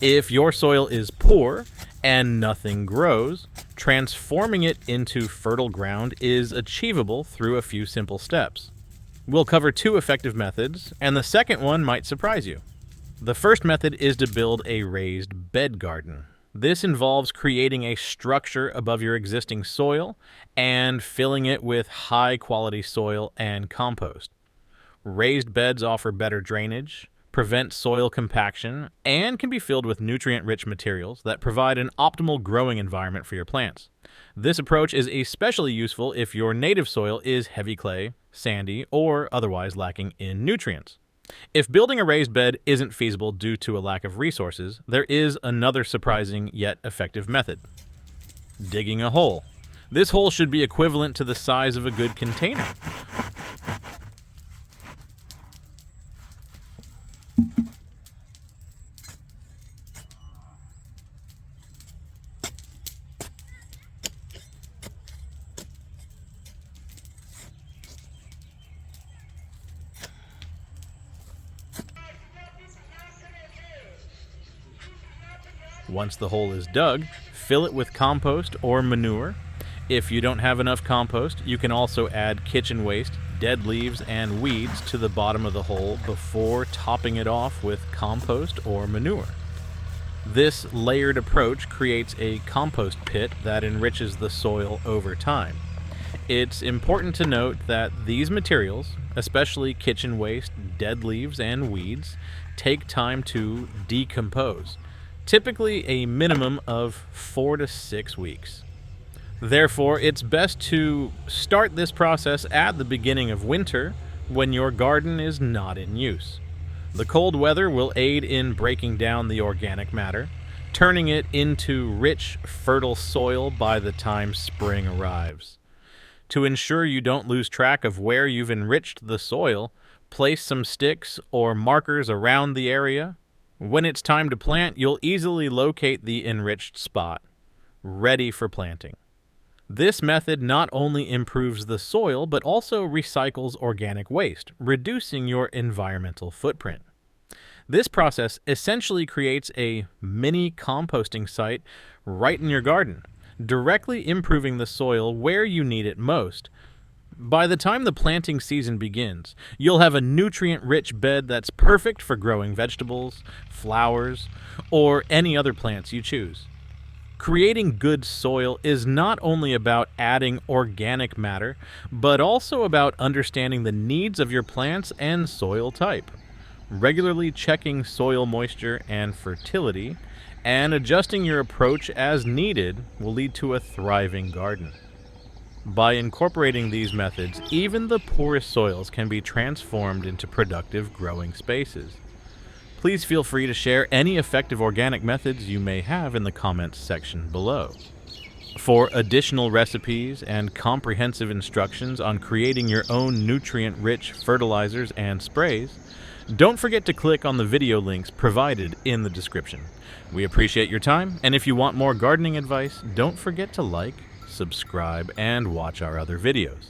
If your soil is poor and nothing grows, transforming it into fertile ground is achievable through a few simple steps. We'll cover two effective methods, and the second one might surprise you. The first method is to build a raised bed garden. This involves creating a structure above your existing soil and filling it with high-quality soil and compost. Raised beds offer better drainage, prevent soil compaction, and can be filled with nutrient-rich materials that provide an optimal growing environment for your plants. This approach is especially useful if your native soil is heavy clay, sandy, or otherwise lacking in nutrients. If building a raised bed isn't feasible due to a lack of resources, there is another surprising yet effective method: digging a hole. This hole should be equivalent to the size of a good container. Once the hole is dug, fill it with compost or manure. If you don't have enough compost, you can also add kitchen waste, dead leaves, and weeds to the bottom of the hole before topping it off with compost or manure. This layered approach creates a compost pit that enriches the soil over time. It's important to note that these materials, especially kitchen waste, dead leaves, and weeds, take time to decompose, typically a minimum of 4 to 6 weeks. Therefore, it's best to start this process at the beginning of winter when your garden is not in use. The cold weather will aid in breaking down the organic matter, turning it into rich, fertile soil by the time spring arrives. To ensure you don't lose track of where you've enriched the soil, place some sticks or markers around the area. When it's time to plant, you'll easily locate the enriched spot, ready for planting. This method not only improves the soil, but also recycles organic waste, reducing your environmental footprint. This process essentially creates a mini composting site right in your garden, directly improving the soil where you need it most. By the time the planting season begins, you'll have a nutrient-rich bed that's perfect for growing vegetables, flowers, or any other plants you choose. Creating good soil is not only about adding organic matter, but also about understanding the needs of your plants and soil type. Regularly checking soil moisture and fertility, and adjusting your approach as needed will lead to a thriving garden. By incorporating these methods, even the poorest soils can be transformed into productive growing spaces. Please feel free to share any effective organic methods you may have in the comments section below. For additional recipes and comprehensive instructions on creating your own nutrient-rich fertilizers and sprays, don't forget to click on the video links provided in the description. We appreciate your time, and if you want more gardening advice, don't forget to like, subscribe, and watch our other videos.